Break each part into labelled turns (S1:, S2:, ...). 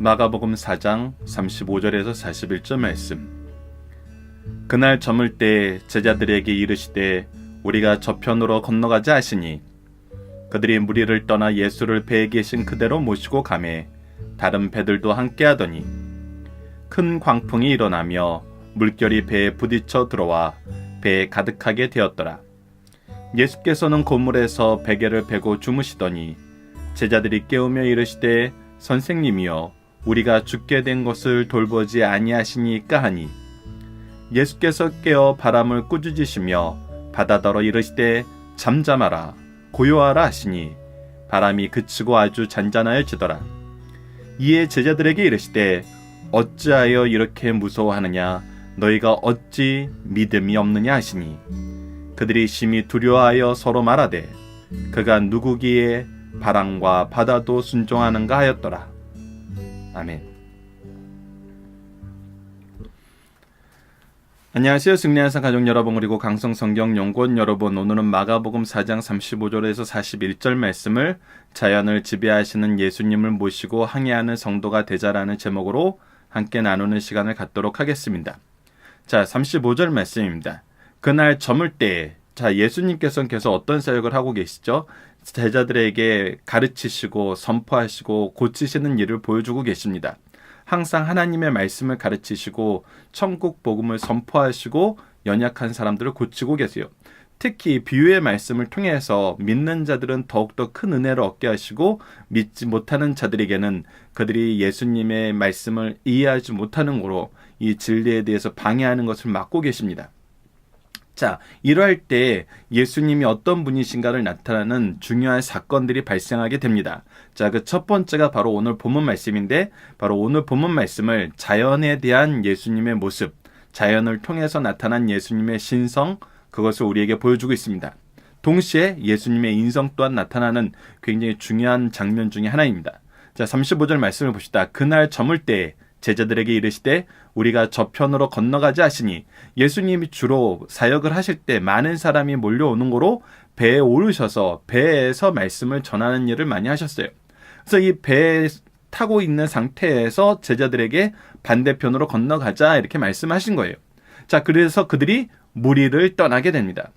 S1: 마가복음 4장 35절에서 41절 말씀. 그날 저물 때 제자들에게 이르시되 우리가 저편으로 건너가자 하시니 그들이 무리를 떠나 예수를 배에 계신 그대로 모시고 가매 다른 배들도 함께 하더니 큰 광풍이 일어나며 물결이 배에 부딪혀 들어와 배에 가득하게 되었더라. 예수께서는 고물에서 베개를 베고 주무시더니 제자들이 깨우며 이르시되 선생님이여 우리가 죽게 된 것을 돌보지 아니하시니까 하니 예수께서 깨어 바람을 꾸짖으시며 바다더러 이르시되 잠잠하라 고요하라 하시니 바람이 그치고 아주 잔잔하여지더라. 이에 제자들에게 이르시되 어찌하여 이렇게 무서워하느냐 너희가 어찌 믿음이 없느냐 하시니 그들이 심히 두려워하여 서로 말하되 그가 누구기에 바람과 바다도 순종하는가 하였더라. 아멘. 안녕하세요. 승리하사 가족 여러분 그리고 강성성경연구원 여러분, 오늘은 마가복음 4장 35절에서 41절 말씀을 자연을 지배하시는 예수님을 모시고 항해하는 성도가 되자라는 제목으로 함께 나누는 시간을 갖도록 하겠습니다. 자, 35절 말씀입니다. 그날 저물 때에, 자, 예수님께서는 계속 어떤 사역을 하고 계시죠? 제자들에게 가르치시고 선포하시고 고치시는 일을 보여주고 계십니다. 항상 하나님의 말씀을 가르치시고 천국 복음을 선포하시고 연약한 사람들을 고치고 계세요. 특히 비유의 말씀을 통해서 믿는 자들은 더욱더 큰 은혜를 얻게 하시고 믿지 못하는 자들에게는 그들이 예수님의 말씀을 이해하지 못하는 거로 이 진리에 대해서 방해하는 것을 막고 계십니다. 자, 이러할 때 예수님이 어떤 분이신가를 나타내는 중요한 사건들이 발생하게 됩니다. 자, 그 첫 번째가 바로 오늘 본문 말씀인데, 바로 오늘 본문 말씀을 자연에 대한 예수님의 모습, 자연을 통해서 나타난 예수님의 신성, 그것을 우리에게 보여주고 있습니다. 동시에 예수님의 인성 또한 나타나는 굉장히 중요한 장면 중에 하나입니다. 자, 35절 말씀을 봅시다. 그날 저물 때에 제자들에게 이르시되 우리가 저편으로 건너가자 하시니, 예수님이 주로 사역을 하실 때 많은 사람이 몰려오는 거로 배에 오르셔서 배에서 말씀을 전하는 일을 많이 하셨어요. 그래서 이 배에 타고 있는 상태에서 제자들에게 반대편으로 건너가자 이렇게 말씀하신 거예요. 자, 그래서 그들이 무리를 떠나게 됩니다.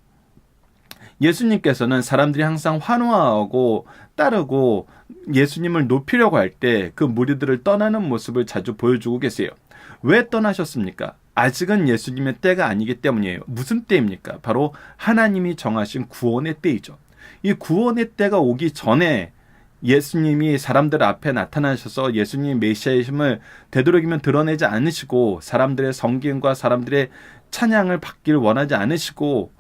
S1: 예수님께서는 사람들이 항상 환호하고 따르고 예수님을 높이려고 할 때 그 무리들을 떠나는 모습을 자주 보여주고 계세요. 왜 떠나셨습니까? 아직은 예수님의 때가 아니기 때문이에요. 무슨 때입니까? 바로 하나님이 정하신 구원의 때이죠. 이 구원의 때가 오기 전에 예수님이 사람들 앞에 나타나셔서 예수님 메시아이심을 되도록이면 드러내지 않으시고 사람들의 성김과 사람들의 찬양을 받기를 원하지 않으시고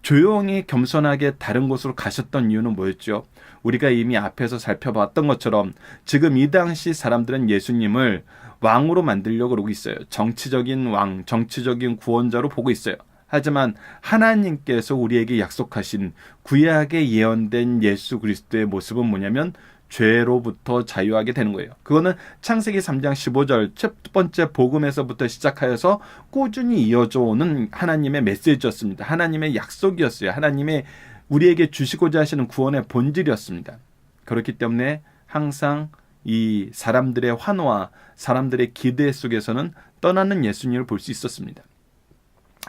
S1: 조용히 겸손하게 다른 곳으로 가셨던 이유는 뭐였죠? 우리가 이미 앞에서 살펴봤던 것처럼 지금 이 당시 사람들은 예수님을 왕으로 만들려고 그러고 있어요. 정치적인 왕, 정치적인 구원자로 보고 있어요. 하지만 하나님께서 우리에게 약속하신 구약에 예언된 예수 그리스도의 모습은 뭐냐면 죄로부터 자유하게 되는 거예요. 그거는 창세기 3장 15절 첫 번째 복음에서부터 시작하여서 꾸준히 이어져 오는 하나님의 메시지였습니다. 하나님의 약속이었어요. 하나님의 우리에게 주시고자 하시는 구원의 본질이었습니다. 그렇기 때문에 항상 이 사람들의 환호와 사람들의 기대 속에서는 떠나는 예수님을 볼 수 있었습니다.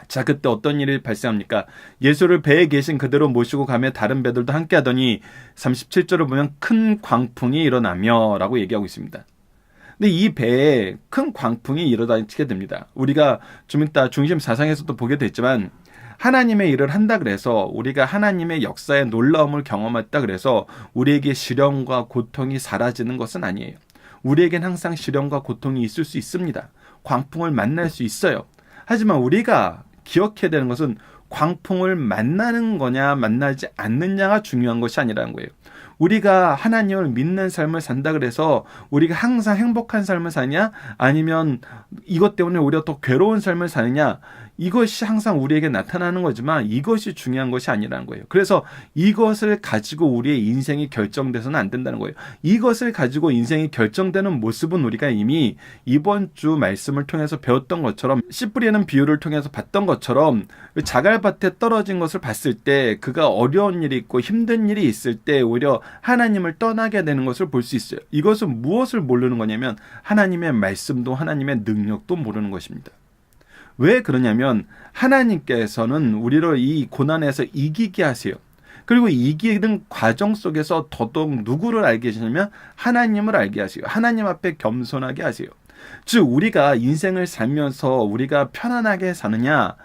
S1: 자, 그때 어떤 일이 발생합니까? 예수를 배에 계신 그대로 모시고 가며 다른 배들도 함께 하더니 37절을 보면 큰 광풍이 일어나며 라고 얘기하고 있습니다. 근데 이 배에 큰 광풍이 일어나게 됩니다. 우리가 좀 이따 중심 사상에서도 보게 됐지만 하나님의 일을 한다 그래서 우리가 하나님의 역사의 놀라움을 경험했다 그래서 우리에게 시련과 고통이 사라지는 것은 아니에요. 우리에겐 항상 시련과 고통이 있을 수 있습니다. 광풍을 만날 수 있어요. 하지만 우리가 기억해야 되는 것은 광풍을 만나는 거냐 만나지 않느냐가 중요한 것이 아니라는 거예요. 우리가 하나님을 믿는 삶을 산다 그래서 우리가 항상 행복한 삶을 사냐 아니면 이것 때문에 우리가 더 괴로운 삶을 사느냐, 이것이 항상 우리에게 나타나는 거지만 이것이 중요한 것이 아니라는 거예요. 그래서 이것을 가지고 우리의 인생이 결정돼서는 안 된다는 거예요. 이것을 가지고 인생이 결정되는 모습은 우리가 이미 이번 주 말씀을 통해서 배웠던 것처럼, 씨 뿌리는 비유를 통해서 봤던 것처럼, 자갈밭에 떨어진 것을 봤을 때 그가 어려운 일이 있고 힘든 일이 있을 때 오히려 하나님을 떠나게 되는 것을 볼 수 있어요. 이것은 무엇을 모르는 거냐면 하나님의 말씀도 하나님의 능력도 모르는 것입니다. 왜 그러냐면 하나님께서는 우리를 이 고난에서 이기게 하세요. 그리고 이기는 과정 속에서 더더욱 누구를 알게 하시냐면 하나님을 알게 하세요. 하나님 앞에 겸손하게 하세요. 즉 우리가 인생을 살면서 우리가 편안하게 사느냐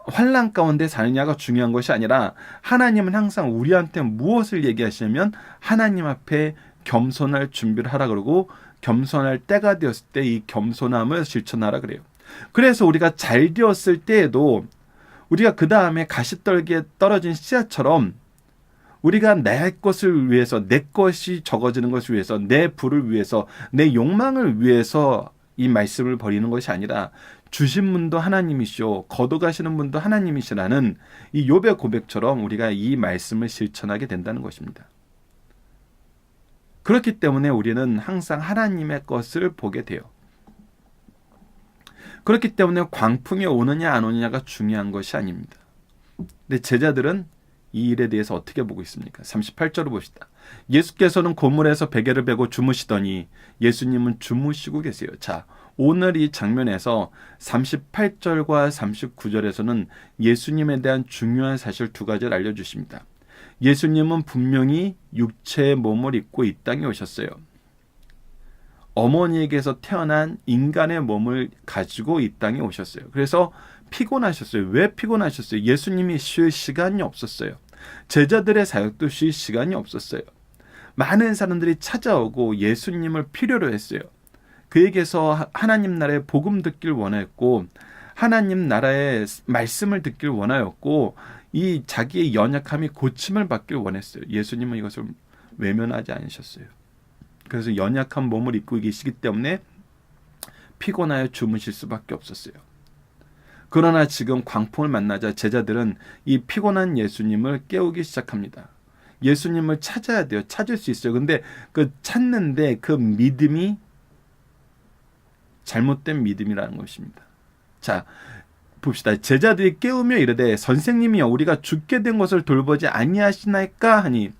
S1: 환난 가운데 사느냐가 중요한 것이 아니라 하나님은 항상 우리한테 무엇을 얘기하시냐면 하나님 앞에 겸손할 준비를 하라 그러고 겸손할 때가 되었을 때 이 겸손함을 실천하라 그래요. 그래서 우리가 잘 되었을 때에도 우리가 그 다음에 가시떨기에 떨어진 씨앗처럼 우리가 내 것을 위해서, 내 것이 적어지는 것을 위해서, 내 부를 위해서, 내 욕망을 위해서 이 말씀을 버리는 것이 아니라 주신 분도 하나님이시오, 거둬가시는 분도 하나님이시라는 이 욥의 고백처럼 우리가 이 말씀을 실천하게 된다는 것입니다. 그렇기 때문에 우리는 항상 하나님의 것을 보게 돼요. 그렇기 때문에 광풍이 오느냐 안 오느냐가 중요한 것이 아닙니다. 근데 제자들은 이 일에 대해서 어떻게 보고 있습니까? 38절을 봅시다. 예수께서는 고물에서 베개를 베고 주무시더니 예수님은 주무시고 계세요. 자, 오늘 이 장면에서 38절과 39절에서는 예수님에 대한 중요한 사실 두 가지를 알려주십니다. 예수님은 분명히 육체의 몸을 입고 이 땅에 오셨어요. 어머니에게서 태어난 인간의 몸을 가지고 이 땅에 오셨어요. 그래서 피곤하셨어요. 왜 피곤하셨어요? 예수님이 쉴 시간이 없었어요. 제자들의 사역도 쉴 시간이 없었어요. 많은 사람들이 찾아오고 예수님을 필요로 했어요. 그에게서 하나님 나라의 복음 듣길 원했고 하나님 나라의 말씀을 듣길 원하였고 이 자기의 연약함이 고침을 받길 원했어요. 예수님은 이것을 외면하지 않으셨어요. 그래서 연약한 몸을 입고 계시기 때문에 피곤하여 주무실 수밖에 없었어요. 그러나 지금 광풍을 만나자 제자들은 이 피곤한 예수님을 깨우기 시작합니다. 예수님을 찾아야 돼요. 찾을 수 있어요. 근데 그 찾는데 그 믿음이 잘못된 믿음이라는 것입니다. 자, 봅시다. 제자들이 깨우며 이르되 선생님이여 우리가 죽게 된 것을 돌보지 아니하시나이까 하니,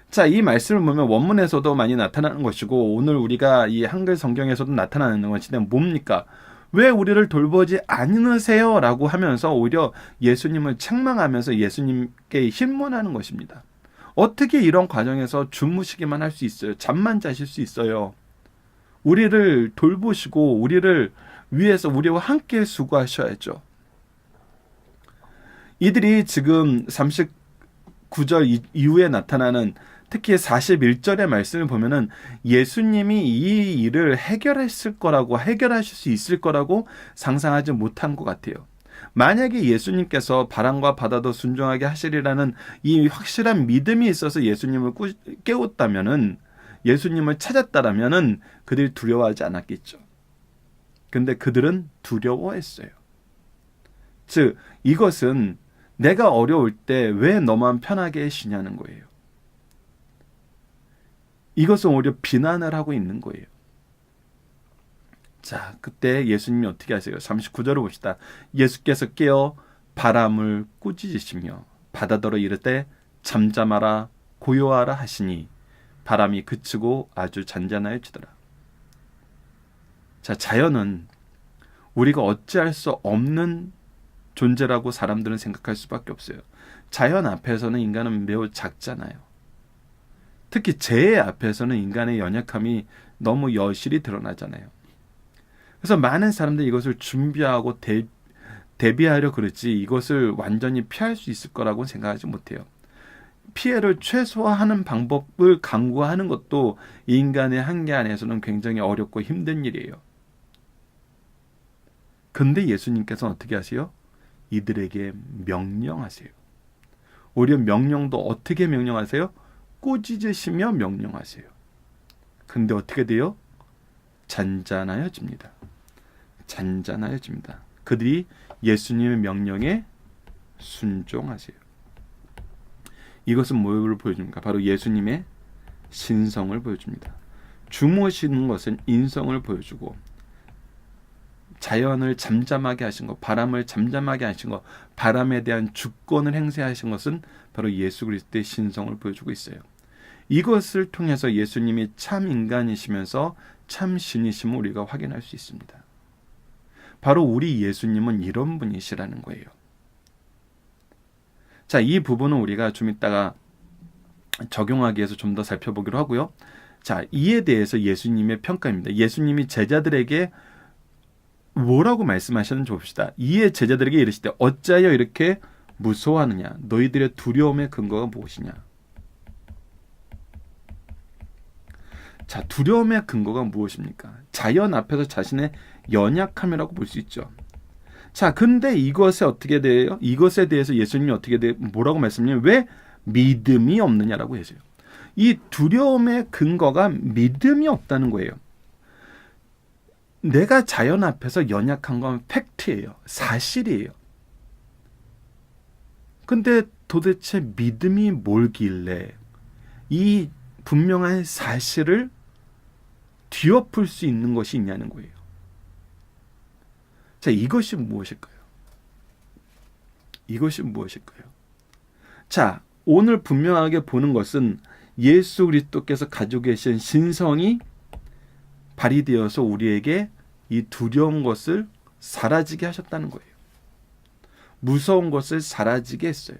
S1: 자, 이 말씀을 보면 원문에서도 많이 나타나는 것이고 오늘 우리가 이 한글 성경에서도 나타나는 것인데 뭡니까? 왜 우리를 돌보지 않으세요? 라고 하면서 오히려 예수님을 책망하면서 예수님께 힘문하는 것입니다. 어떻게 이런 과정에서 주무시기만 할 수 있어요? 잠만 자실 수 있어요? 우리를 돌보시고 우리를 위해서 우리와 함께 수고하셔야죠. 이들이 지금 39절 이후에 나타나는 특히 41절의 말씀을 보면은 예수님이 이 일을 해결하실 수 있을 거라고 상상하지 못한 것 같아요. 만약에 예수님께서 바람과 바다도 순종하게 하시리라는 이 확실한 믿음이 있어서 예수님을 깨웠다면은, 예수님을 찾았다라면은 그들이 두려워하지 않았겠죠. 근데 그들은 두려워했어요. 즉, 이것은 내가 어려울 때 왜 너만 편하게 쉬냐는 거예요. 이것은 오히려 비난을 하고 있는 거예요. 자, 그때 예수님이 어떻게 하세요? 39절을 봅시다. 예수께서 깨어 바람을 꾸짖으시며 바다더러 이르되 잠잠하라 고요하라 하시니 바람이 그치고 아주 잔잔하여지더라. 자, 자연은 우리가 어찌할 수 없는 존재라고 사람들은 생각할 수밖에 없어요. 자연 앞에서는 인간은 매우 작잖아요. 특히 재해 앞에서는 인간의 연약함이 너무 여실히 드러나잖아요. 그래서 많은 사람들이 이것을 준비하고 대비하려 그러지 이것을 완전히 피할 수 있을 거라고 생각하지 못해요. 피해를 최소화하는 방법을 강구하는 것도 인간의 한계 안에서는 굉장히 어렵고 힘든 일이에요. 근데 예수님께서는 어떻게 하세요? 이들에게 명령하세요. 오히려 명령도 어떻게 명령하세요? 꾸짖으시며 명령하세요. 근데 어떻게 돼요? 잔잔하여집니다. 잔잔하여집니다. 그들이 예수님의 명령에 순종하세요. 이것은 뭘 보여줍니까? 바로 예수님의 신성을 보여줍니다. 주무시는 것은 인성을 보여주고, 자연을 잠잠하게 하신 것, 바람을 잠잠하게 하신 것, 바람에 대한 주권을 행사하신 것은 바로 예수 그리스도의 신성을 보여주고 있어요. 이것을 통해서 예수님이 참 인간이시면서 참 신이심을 우리가 확인할 수 있습니다. 바로 우리 예수님은 이런 분이시라는 거예요. 자, 이 부분은 우리가 좀 이따가 적용하기 위해서 좀 더 살펴보기로 하고요. 자, 이에 대해서 예수님의 평가입니다. 예수님이 제자들에게 뭐라고 말씀하셨는지 봅시다. 이에 제자들에게 이르시되 어찌하여 이렇게 무서워하느냐? 너희들의 두려움의 근거가 무엇이냐? 자, 두려움의 근거가 무엇입니까? 자연 앞에서 자신의 연약함이라고 볼 수 있죠. 자, 근데 이것에 어떻게 돼요? 이것에 대해서 예수님이 뭐라고 말씀하냐면 왜 믿음이 없느냐라고 해서요. 이 두려움의 근거가 믿음이 없다는 거예요. 내가 자연 앞에서 연약한 건 팩트예요. 사실이에요. 근데 도대체 믿음이 뭘길래 이 분명한 사실을 뒤엎을 수 있는 것이 있냐는 거예요. 자, 이것이 무엇일까요? 이것이 무엇일까요? 자, 오늘 분명하게 보는 것은 예수 그리스도께서 가지고 계신 신성이 발휘되어서 우리에게 이 두려운 것을 사라지게 하셨다는 거예요. 무서운 것을 사라지게 했어요.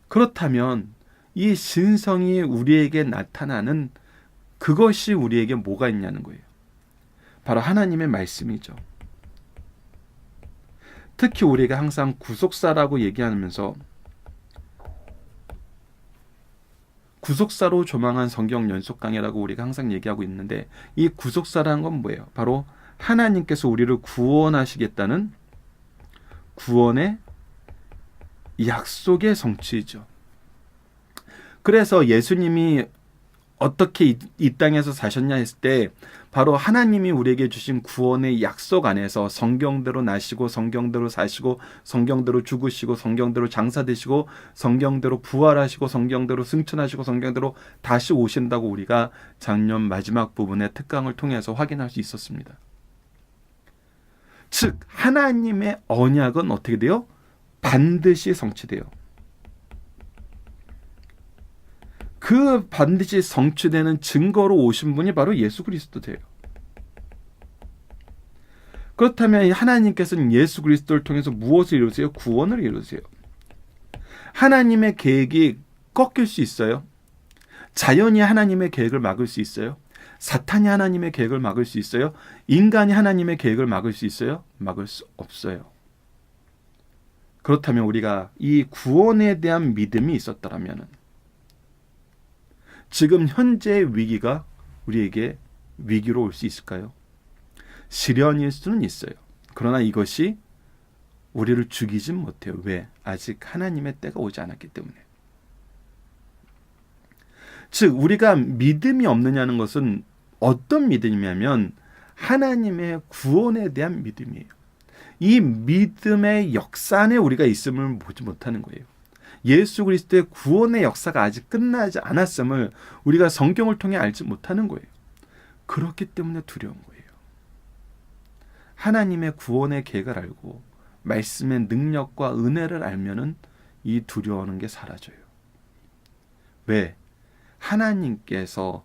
S1: 그렇다면 이 신성이 우리에게 나타나는 그것이 우리에게 뭐가 있냐는 거예요. 바로 하나님의 말씀이죠. 특히 우리가 항상 구속사라고 얘기하면서 구속사로 조망한 성경 연속 강해라고 우리가 항상 얘기하고 있는데, 이 구속사라는 건 뭐예요? 바로 하나님께서 우리를 구원하시겠다는 구원의 약속의 성취이죠. 그래서 예수님이 어떻게 이 땅에서 사셨냐 했을 때 바로 하나님이 우리에게 주신 구원의 약속 안에서 성경대로 나시고 성경대로 사시고 성경대로 죽으시고 성경대로 장사되시고 성경대로 부활하시고 성경대로 승천하시고 성경대로 다시 오신다고 우리가 작년 마지막 부분의 특강을 통해서 확인할 수 있었습니다. 즉 하나님의 언약은 어떻게 돼요? 반드시 성취돼요. 그 반드시 성취되는 증거로 오신 분이 바로 예수 그리스도세요. 그렇다면 하나님께서는 예수 그리스도를 통해서 무엇을 이루세요? 구원을 이루세요. 하나님의 계획이 꺾일 수 있어요? 자연이 하나님의 계획을 막을 수 있어요? 사탄이 하나님의 계획을 막을 수 있어요? 인간이 하나님의 계획을 막을 수 있어요? 막을 수 없어요. 그렇다면 우리가 이 구원에 대한 믿음이 있었더라면 지금 현재의 위기가 우리에게 위기로 올 수 있을까요? 시련일 수는 있어요. 그러나 이것이 우리를 죽이진 못해요. 왜? 아직 하나님의 때가 오지 않았기 때문에. 즉 우리가 믿음이 없느냐는 것은 어떤 믿음이냐면 하나님의 구원에 대한 믿음이에요. 이 믿음의 역사 안에 우리가 있음을 보지 못하는 거예요. 예수 그리스도의 구원의 역사가 아직 끝나지 않았음을 우리가 성경을 통해 알지 못하는 거예요. 그렇기 때문에 두려운 거예요. 하나님의 구원의 계획을 알고 말씀의 능력과 은혜를 알면은 이 두려워하는 게 사라져요. 왜? 하나님께서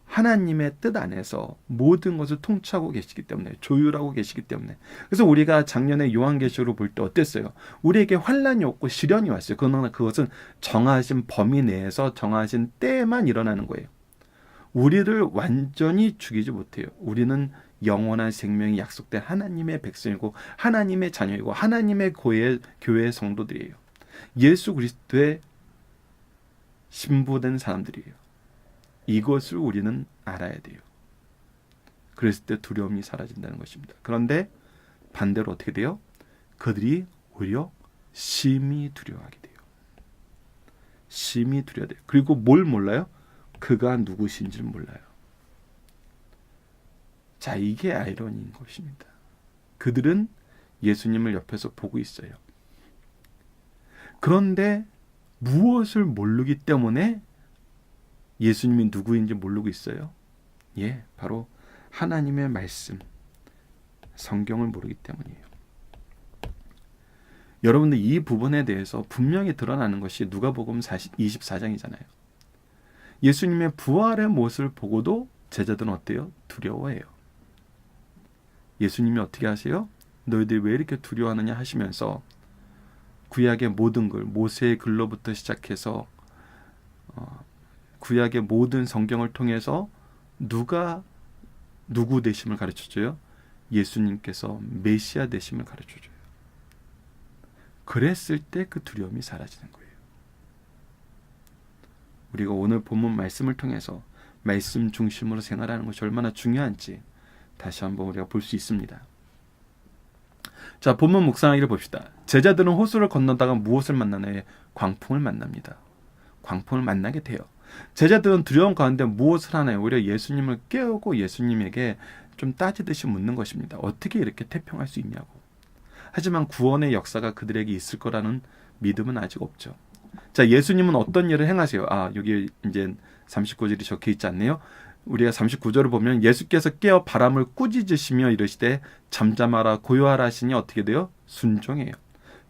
S1: 하나님의 뜻 안에서 모든 것을 통치하고 계시기 때문에, 조율하고 계시기 때문에. 그래서 우리가 작년에 요한계시록을 볼 때 어땠어요? 우리에게 환난이 없고 시련이 왔어요. 그러나 그것은 정하신 범위 내에서 정하신 때에만 일어나는 거예요. 우리를 완전히 죽이지 못해요. 우리는 영원한 생명이 약속된 하나님의 백성이고 하나님의 자녀이고 하나님의 교회의 성도들이에요. 예수 그리스도의 신부된 사람들이에요. 이것을 우리는 알아야 돼요. 그랬을 때 두려움이 사라진다는 것입니다. 그런데 반대로 어떻게 돼요? 그들이 오히려 심히 두려워하게 돼요. 심히 두려워해요. 그리고 뭘 몰라요? 그가 누구신지를 몰라요. 자, 이게 아이러니인 것입니다. 그들은 예수님을 옆에서 보고 있어요. 그런데 무엇을 모르기 때문에 예수님이 누구인지 모르고 있어요? 예, 바로 하나님의 말씀, 성경을 모르기 때문이에요. 여러분들 이 부분에 대해서 분명히 드러나는 것이 누가복음 24장이잖아요. 예수님의 부활의 모습을 보고도 제자들은 어때요? 두려워해요. 예수님이 어떻게 하세요? 너희들이 왜 이렇게 두려워하느냐 하시면서 구약의 모든 글, 모세의 글로부터 시작해서 구약의 모든 성경을 통해서 누가 누구 되심을 가르쳐줘요? 예수님께서 메시아 되심을 가르쳐줘요. 그랬을 때 그 두려움이 사라지는 거예요. 우리가 오늘 본문 말씀을 통해서 말씀 중심으로 생활하는 것이 얼마나 중요한지 다시 한번 우리가 볼 수 있습니다. 자, 본문 묵상하기를 봅시다. 제자들은 호수를 건너다가 무엇을 만나나요? 광풍을 만납니다. 광풍을 만나게 돼요. 제자들은 두려움 가운데 무엇을 하나요? 오히려 예수님을 깨우고 예수님에게 좀 따지듯이 묻는 것입니다. 어떻게 이렇게 태평할 수 있냐고. 하지만 구원의 역사가 그들에게 있을 거라는 믿음은 아직 없죠. 자, 예수님은 어떤 일을 행하세요? 여기 이제 39절이 적혀 있지 않네요. 우리가 39절을 보면 예수께서 깨어 바람을 꾸짖으시며 이르시되 잠잠하라 고요하라 하시니 어떻게 돼요? 순종해요.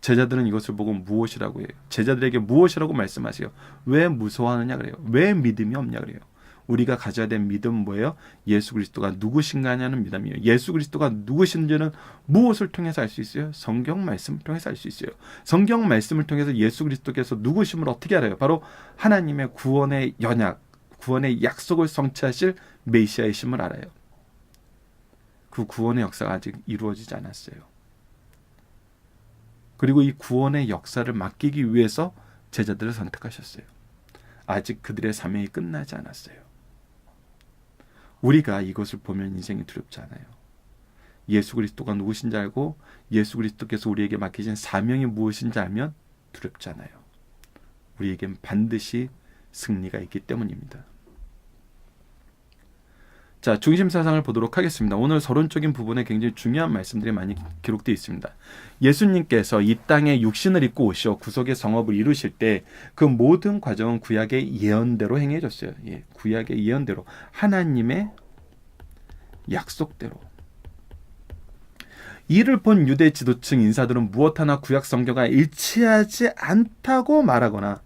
S1: 제자들은 이것을 보고 무엇이라고 해요? 제자들에게 무엇이라고 말씀하세요? 왜 무서워하느냐 그래요? 왜 믿음이 없냐 그래요? 우리가 가져야 될 믿음은 뭐예요? 예수 그리스도가 누구신가 하냐는 믿음이에요. 예수 그리스도가 누구신지는 무엇을 통해서 알 수 있어요? 성경 말씀을 통해서 알 수 있어요. 성경 말씀을 통해서 예수 그리스도께서 누구심을 어떻게 알아요? 바로 하나님의 구원의 연약, 구원의 약속을 성취하실 메시아이심을 알아요. 그 구원의 역사가 아직 이루어지지 않았어요. 그리고 이 구원의 역사를 맡기기 위해서 제자들을 선택하셨어요. 아직 그들의 사명이 끝나지 않았어요. 우리가 이것을 보면 인생이 두렵지 않아요. 예수 그리스도가 누구신지 알고 예수 그리스도께서 우리에게 맡기신 사명이 무엇인지 알면 두렵지 않아요. 우리에겐 반드시 승리가 있기 때문입니다. 자, 중심사상을 보도록 하겠습니다. 오늘 서론적인 부분에 굉장히 중요한 말씀들이 많이 기록되어 있습니다. 예수님께서 이 땅에 육신을 입고 오셔 구속의 성업을 이루실 때 그 모든 과정은 구약의 예언대로 행해졌어요. 예, 구약의 예언대로, 하나님의 약속대로. 이를 본 유대 지도층 인사들은 무엇 하나 구약 성경과 일치하지 않다고 말하거나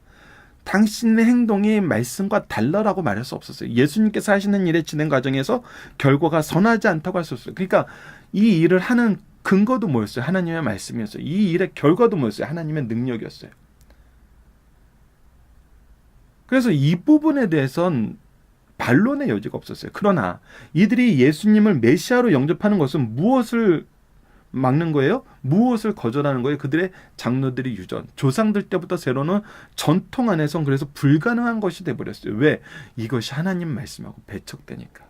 S1: 당신의 행동이 말씀과 달라라고 말할 수 없었어요. 예수님께서 하시는 일의 진행 과정에서 결과가 선하지 않다고 할 수 없어요. 그러니까 이 일을 하는 근거도 뭐였어요? 하나님의 말씀이었어요. 이 일의 결과도 뭐였어요? 하나님의 능력이었어요. 그래서 이 부분에 대해서는 반론의 여지가 없었어요. 그러나 이들이 예수님을 메시아로 영접하는 것은 무엇을 막는 거예요? 무엇을 거절하는 거예요? 그들의 장로들이 유전, 조상들 때부터 세로는 전통 안에선 그래서 불가능한 것이 돼버렸어요. 왜? 이것이 하나님 말씀하고 배척되니까.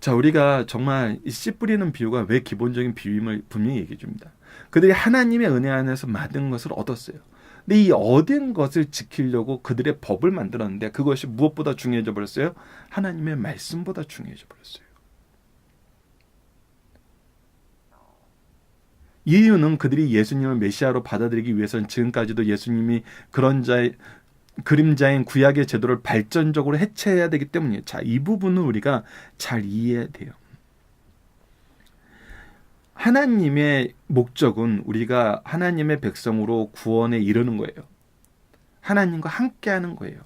S1: 자, 우리가 정말 이 씨 뿌리는 비유가 왜 기본적인 비유임을 분명히 얘기해 줍니다. 그들이 하나님의 은혜 안에서 받은 것을 얻었어요. 근데 이 얻은 것을 지키려고 그들의 법을 만들었는데 그것이 무엇보다 중요해져 버렸어요? 하나님의 말씀보다 중요해져 버렸어요. 이유는 그들이 예수님을 메시아로 받아들이기 위해서는 지금까지도 예수님이 그림자인 구약의 제도를 발전적으로 해체해야 되기 때문이에요. 자, 이 부분은 우리가 잘 이해해야 돼요. 하나님의 목적은 우리가 하나님의 백성으로 구원에 이르는 거예요. 하나님과 함께하는 거예요.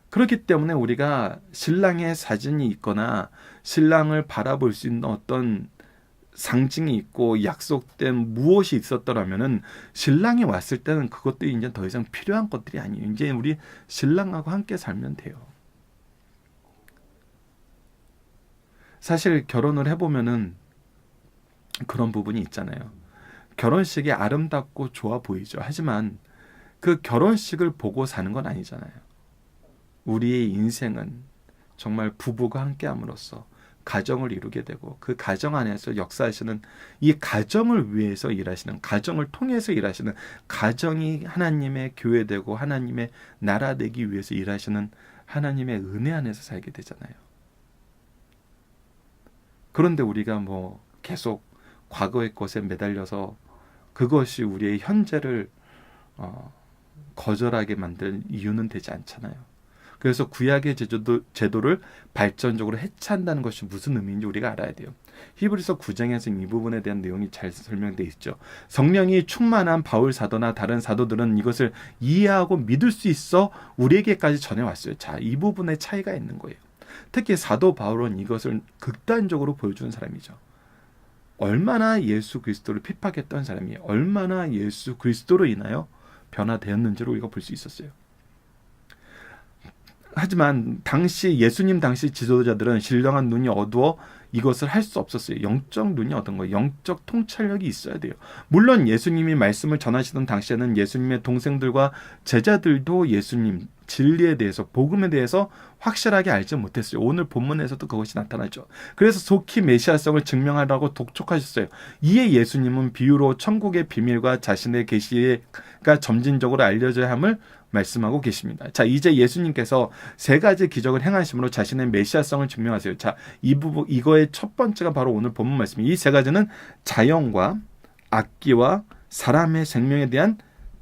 S1: 그렇기 때문에 우리가 신랑의 사진이 있거나 신랑을 바라볼 수 있는 어떤 상징이 있고 약속된 무엇이 있었더라면은 신랑이 왔을 때는 그것들이 이제 더 이상 필요한 것들이 아니에요. 이제 우리 신랑하고 함께 살면 돼요. 사실 결혼을 해보면은 그런 부분이 있잖아요. 결혼식이 아름답고 좋아 보이죠. 하지만 그 결혼식을 보고 사는 건 아니잖아요. 우리의 인생은 정말 부부가 함께함으로써 가정을 이루게 되고 그 가정 안에서 역사하시는 이 가정을 위해서 일하시는, 가정을 통해서 일하시는, 가정이 하나님의 교회 되고 하나님의 나라 되기 위해서 일하시는 하나님의 은혜 안에서 살게 되잖아요. 그런데 우리가 뭐 계속 과거의 것에 매달려서 그것이 우리의 현재를 거절하게 만든 이유는 되지 않잖아요. 그래서 구약의 제도를 발전적으로 해체한다는 것이 무슨 의미인지 우리가 알아야 돼요. 히브리서 9장에서 이 부분에 대한 내용이 잘 설명되어 있죠. 성령이 충만한 바울 사도나 다른 사도들은 이것을 이해하고 믿을 수 있어 우리에게까지 전해왔어요. 자, 이 부분에 차이가 있는 거예요. 특히 사도 바울은 이것을 극단적으로 보여주는 사람이죠. 얼마나 예수 그리스도를 핍박했던 사람이 얼마나 예수 그리스도로 인하여 변화되었는지를 우리가 볼 수 있었어요. 하지만 예수님 당시 지도자들은 신령한 눈이 어두워 이것을 할 수 없었어요. 영적 눈이 어떤 거예요? 영적 통찰력이 있어야 돼요. 물론 예수님이 말씀을 전하시던 당시에는 예수님의 동생들과 제자들도 예수님 진리에 대해서, 복음에 대해서 확실하게 알지 못했어요. 오늘 본문에서도 그것이 나타나죠. 그래서 속히 메시아성을 증명하라고 독촉하셨어요. 이에 예수님은 비유로 천국의 비밀과 자신의 계시가 점진적으로 알려져야 함을 말씀하고 계십니다. 자, 이제 예수님께서 세 가지 기적을 행하심으로 자신의 메시아성을 증명하세요. 자, 이거의 첫 번째가 바로 오늘 본문 말씀입니다. 이 세 가지는 자연과 악기와 사람의 생명에 대한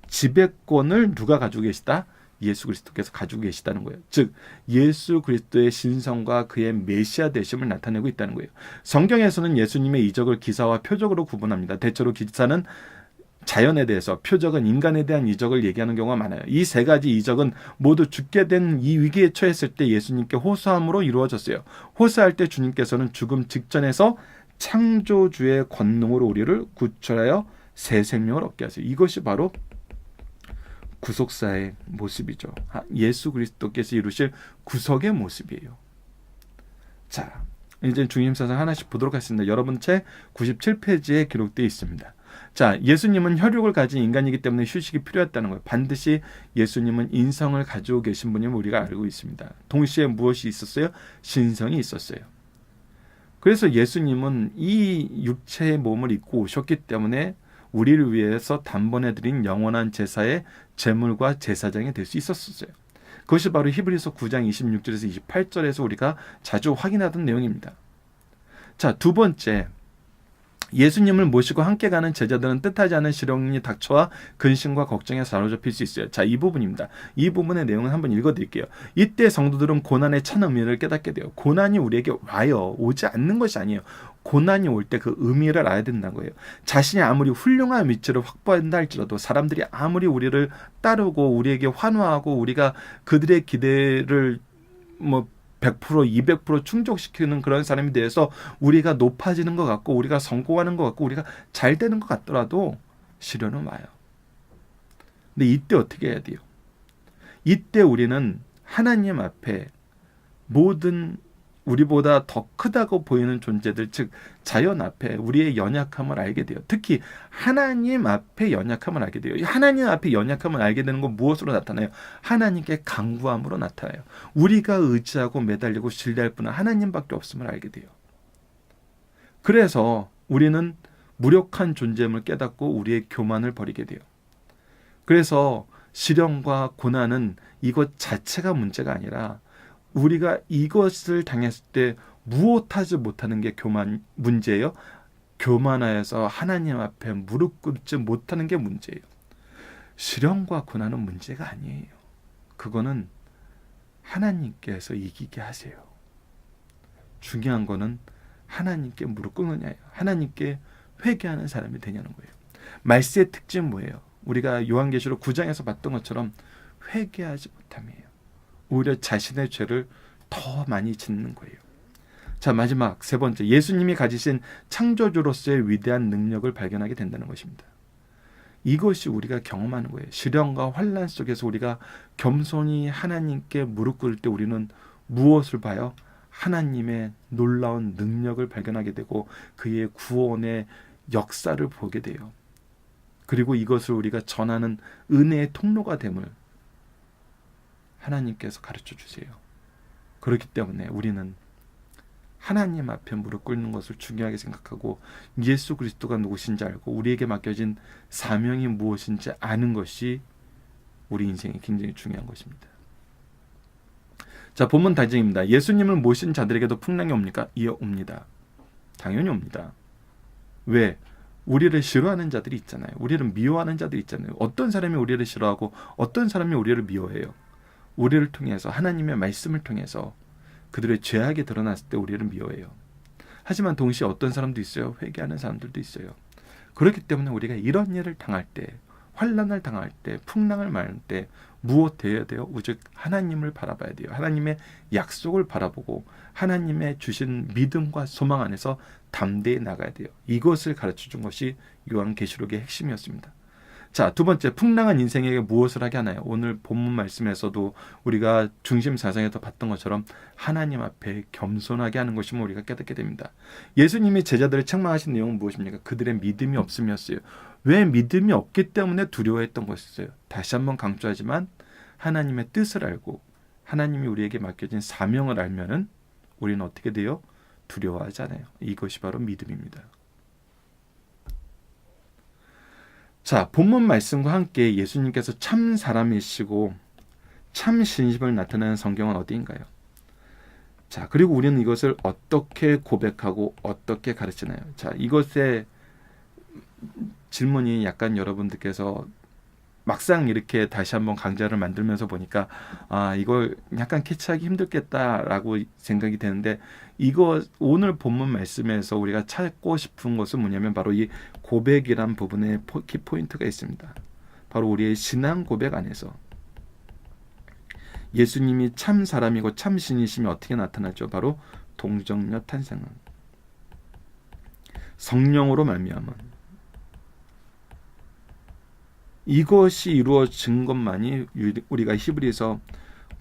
S1: 지배권을 누가 가지고 계시다? 예수 그리스도께서 가지고 계시다는 거예요. 즉 예수 그리스도의 신성과 그의 메시아 되심을 나타내고 있다는 거예요. 성경에서는 예수님의 이적을 기사와 표적으로 구분합니다. 대체로 기사는 자연에 대해서, 표적은 인간에 대한 이적을 얘기하는 경우가 많아요. 이 세 가지 이적은 모두 죽게 된 이 위기에 처했을 때 예수님께 호소함으로 이루어졌어요. 호소할 때 주님께서는 죽음 직전에서 창조주의 권능으로 우리를 구출하여 새 생명을 얻게 하세요. 이것이 바로 구속사의 모습이죠. 예수 그리스도께서 이루실 구속의 모습이에요. 자, 이제 중임사상 하나씩 보도록 하겠습니다. 여러분 책 97페이지에 기록되어 있습니다. 자, 예수님은 혈육을 가진 인간이기 때문에 휴식이 필요했다는 거예요. 반드시 예수님은 인성을 가지고 계신 분임을 우리가 알고 있습니다. 동시에 무엇이 있었어요? 신성이 있었어요. 그래서 예수님은 이 육체의 몸을 입고 오셨기 때문에 우리를 위해서 단번에 드린 영원한 제사의 제물과 제사장이 될 수 있었어요. 그것이 바로 히브리서 9장 26절에서 28절에서 우리가 자주 확인하던 내용입니다. 자, 두 번째, 예수님을 모시고 함께 가는 제자들은 뜻하지 않은 시련이 닥쳐와 근심과 걱정에 사로잡힐 수 있어요. 자, 이 부분입니다. 이 부분의 내용을 한번 읽어드릴게요. 이때 성도들은 고난의 참 의미를 깨닫게 돼요. 고난이 우리에게 와요. 오지 않는 것이 아니에요. 고난이 올 때 그 의미를 알아야 된다는 거예요. 자신이 아무리 훌륭한 위치를 확보한다 할지라도 사람들이 아무리 우리를 따르고 우리에게 환호하고 우리가 그들의 기대를 100%, 200% 충족시키는 그런 사람에 대해서 우리가 높아지는 것 같고 우리가 성공하는 것 같고 우리가 잘 되는 것 같더라도 시련은 와요. 근데 이때 어떻게 해야 돼요? 이때 우리는 하나님 앞에 모든 우리보다 더 크다고 보이는 존재들, 즉 자연 앞에 우리의 연약함을 알게 돼요. 특히 하나님 앞에 연약함을 알게 돼요. 하나님 앞에 연약함을 알게 되는 건 무엇으로 나타나요? 하나님께 간구함으로 나타나요. 우리가 의지하고 매달리고 신뢰할 분은 하나님밖에 없음을 알게 돼요. 그래서 우리는 무력한 존재임을 깨닫고 우리의 교만을 버리게 돼요. 그래서 시련과 고난은 이것 자체가 문제가 아니라 우리가 이것을 당했을 때 무엇하지 못하는 게 문제예요. 교만하여서 하나님 앞에 무릎 꿇지 못하는 게 문제예요. 시련과 고난은 문제가 아니에요. 그거는 하나님께서 이기게 하세요. 중요한 거는 하나님께 무릎 꿇느냐예요. 하나님께 회개하는 사람이 되냐는 거예요. 말세의 특징은 뭐예요? 우리가 요한계시록 9장에서 봤던 것처럼 회개하지 못함이에요. 오히려 자신의 죄를 더 많이 짓는 거예요. 자, 마지막 세 번째, 예수님이 가지신 창조주로서의 위대한 능력을 발견하게 된다는 것입니다. 이것이 우리가 경험하는 거예요. 시련과 환난 속에서 우리가 겸손히 하나님께 무릎 꿇을 때 우리는 무엇을 봐요? 하나님의 놀라운 능력을 발견하게 되고 그의 구원의 역사를 보게 돼요. 그리고 이것을 우리가 전하는 은혜의 통로가 됨을 하나님께서 가르쳐 주세요. 그렇기 때문에 우리는 하나님 앞에 무릎 꿇는 것을 중요하게 생각하고 예수 그리스도가 누구신지 알고 우리에게 맡겨진 사명이 무엇인지 아는 것이 우리 인생에 굉장히 중요한 것입니다. 자, 본문 다짐입니다. 예수님을 모신 자들에게도 풍랑이 옵니까? 예, 옵니다. 당연히 옵니다. 왜? 우리를 싫어하는 자들이 있잖아요. 우리를 미워하는 자들이 있잖아요. 어떤 사람이 우리를 싫어하고 어떤 사람이 우리를 미워해요. 우리를 통해서, 하나님의 말씀을 통해서 그들의 죄악이 드러났을 때 우리를 미워해요. 하지만 동시에 어떤 사람도 있어요. 회개하는 사람들도 있어요. 그렇기 때문에 우리가 이런 일을 당할 때, 환난을 당할 때, 풍랑을 맞을 때 무엇 해야 돼요? 오직 하나님을 바라봐야 돼요. 하나님의 약속을 바라보고 하나님의 주신 믿음과 소망 안에서 담대히 나가야 돼요. 이것을 가르쳐준 것이 요한계시록의 핵심이었습니다. 자, 두 번째, 풍랑은 인생에게 무엇을 하게 하나요? 오늘 본문 말씀에서도 우리가 중심 사상에서 봤던 것처럼 하나님 앞에 겸손하게 하는 것임을 우리가 깨닫게 됩니다. 예수님이 제자들을 책망하신 내용은 무엇입니까? 그들의 믿음이 없음이었어요. 왜? 믿음이 없기 때문에 두려워했던 것이었어요. 다시 한번 강조하지만 하나님의 뜻을 알고 하나님이 우리에게 맡겨진 사명을 알면은 우리는 어떻게 돼요? 두려워하지 않아요. 이것이 바로 믿음입니다. 자, 본문 말씀과 함께 예수님께서 참 사람이시고 참 신심을 나타내는 성경은 어디인가요? 자, 그리고 우리는 이것을 어떻게 고백하고 어떻게 가르치나요? 자, 이것의 질문이 약간 여러분들께서 막상 이렇게 다시 한번 강좌를 만들면서 보니까 이걸 약간 캐치하기 힘들겠다라고 생각이 되는데, 이거 오늘 본문 말씀에서 우리가 찾고 싶은 것은 뭐냐면 바로 이 고백이란 부분에 키포인트가 있습니다. 바로 우리의 신앙 고백 안에서 예수님이 참 사람이고 참 신이심이 어떻게 나타났죠? 바로 동정녀 탄생은, 성령으로 말미암은, 이것이 이루어진 것만이 우리가 히브리서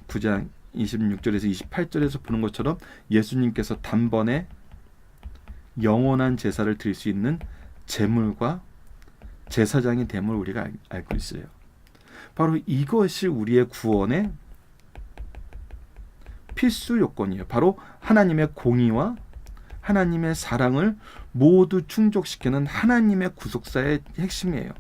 S1: 9장 26절에서 28절에서 보는 것처럼 예수님께서 단번에 영원한 제사를 드릴 수 있는 제물과 제사장이 됨을 우리가 알고 있어요. 바로 이것이 우리의 구원의 필수 요건이에요. 바로 하나님의 공의와 하나님의 사랑을 모두 충족시키는 하나님의 구속사의 핵심이에요.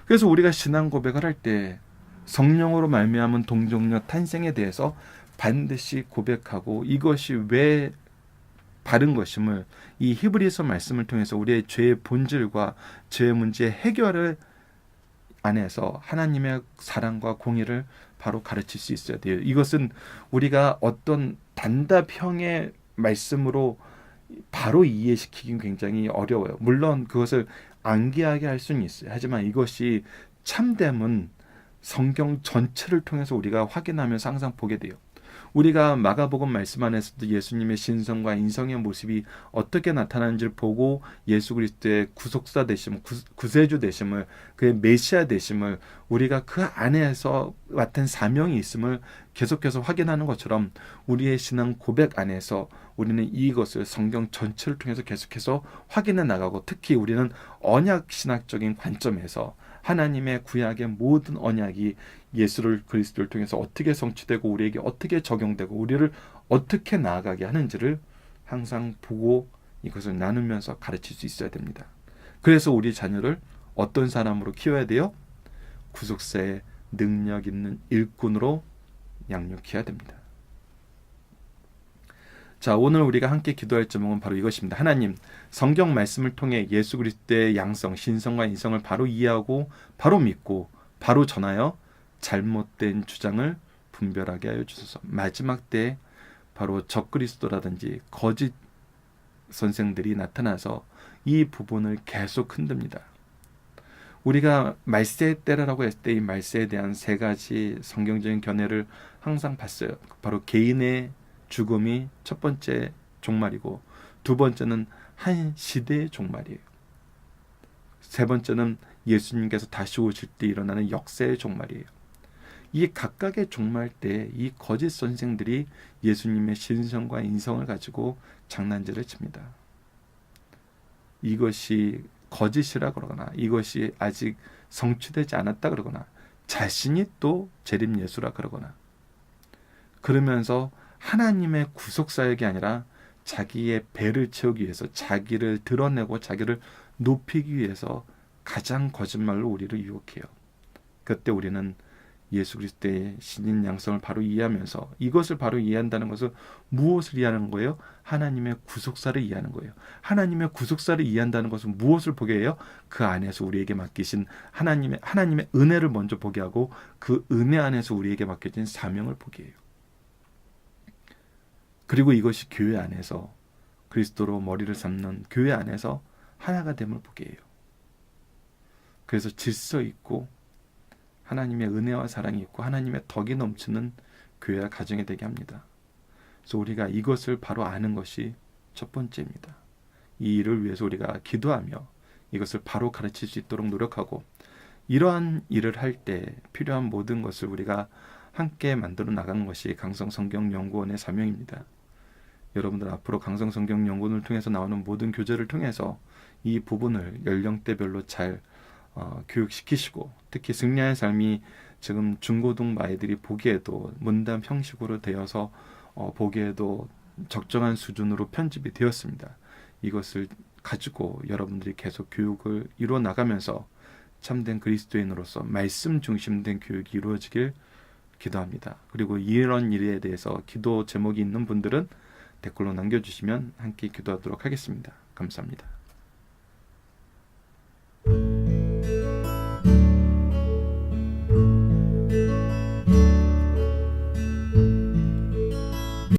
S1: 그래서 우리가 신앙 고백을 할 때 성령으로 말미암은 동정녀 탄생에 대해서 반드시 고백하고 이것이 왜 바른 것임을 이 히브리서 말씀을 통해서 우리의 죄의 본질과 죄의 문제의 해결을 안에서 하나님의 사랑과 공의를 바로 가르칠 수 있어야 돼요. 이것은 우리가 어떤 단답형의 말씀으로 바로 이해시키긴 굉장히 어려워요. 물론 그것을 암기하게 할 수는 있어요. 하지만 이것이 참됨은 성경 전체를 통해서 우리가 확인하면서 항상 보게 돼요. 우리가 마가복음 말씀 안에서도 예수님의 신성과 인성의 모습이 어떻게 나타나는지를 보고 예수 그리스도의 구속사 되심을, 구세주 되심을, 그의 메시아 되심을, 우리가 그 안에서 맡은 사명이 있음을 계속해서 확인하는 것처럼 우리의 신앙 고백 안에서 우리는 이것을 성경 전체를 통해서 계속해서 확인해 나가고, 특히 우리는 언약 신학적인 관점에서 하나님의 구약의 모든 언약이 예수를 그리스도를 통해서 어떻게 성취되고 우리에게 어떻게 적용되고 우리를 어떻게 나아가게 하는지를 항상 보고 이것을 나누면서 가르칠 수 있어야 됩니다. 그래서 우리 자녀를 어떤 사람으로 키워야 돼요? 구속사의 능력 있는 일꾼으로 양육해야 됩니다. 자, 오늘 우리가 함께 기도할 제목은 바로 이것입니다. 하나님, 성경 말씀을 통해 예수 그리스도의 양성, 신성과 인성을 바로 이해하고 바로 믿고 바로 전하여 잘못된 주장을 분별하게 하여 주소서. 마지막 때에 바로 적그리스도라든지 거짓 선생들이 나타나서 이 부분을 계속 흔듭니다. 우리가 말세 때라고 했을 때 이 말세에 대한 세 가지 성경적인 견해를 항상 봤어요. 바로 개인의 죽음이 첫 번째 종말이고, 두 번째는 한 시대의 종말이에요. 세 번째는 예수님께서 다시 오실 때 일어나는 역사의 종말이에요. 이 각각의 종말 때 이 거짓 선생들이 예수님의 신성과 인성을 가지고 장난질을 칩니다. 이것이 거짓이라 그러거나 이것이 아직 성취되지 않았다 그러거나 자신이 또 재림 예수라 그러거나, 그러면서 하나님의 구속사역이 아니라 자기의 배를 채우기 위해서, 자기를 드러내고 자기를 높이기 위해서 가장 거짓말로 우리를 유혹해요. 그때 우리는 예수 그리스도의 신인 양성을 바로 이해하면서, 이것을 바로 이해한다는 것은 무엇을 이해하는 거예요? 하나님의 구속사를 이해하는 거예요. 하나님의 구속사를 이해한다는 것은 무엇을 보게 해요? 그 안에서 우리에게 맡기신 하나님의 은혜를 먼저 보게 하고, 그 은혜 안에서 우리에게 맡겨진 사명을 보게 해요. 그리고 이것이 교회 안에서 그리스도로 머리를 삼는 교회 안에서 하나가 됨을 보게 해요. 그래서 질서 있고 하나님의 은혜와 사랑이 있고 하나님의 덕이 넘치는 교회와 가정이 되게 합니다. 그래서 우리가 이것을 바로 아는 것이 첫 번째입니다. 이 일을 위해서 우리가 기도하며 이것을 바로 가르칠 수 있도록 노력하고, 이러한 일을 할 때 필요한 모든 것을 우리가 함께 만들어 나가는 것이 강성성경연구원의 사명입니다. 여러분들 앞으로 강성성경연구원을 통해서 나오는 모든 교재를 통해서 이 부분을 연령대별로 잘 교육시키시고, 특히 승리의 삶이 지금 중고등 아이들이 보기에도 문답 형식으로 되어서 보기에도 적정한 수준으로 편집이 되었습니다. 이것을 가지고 여러분들이 계속 교육을 이루어 나가면서 참된 그리스도인으로서 말씀 중심된 교육이 이루어지길 기도합니다. 그리고 이런 일에 대해서 기도 제목이 있는 분들은 댓글로 남겨주시면 함께 기도하도록 하겠습니다. 감사합니다.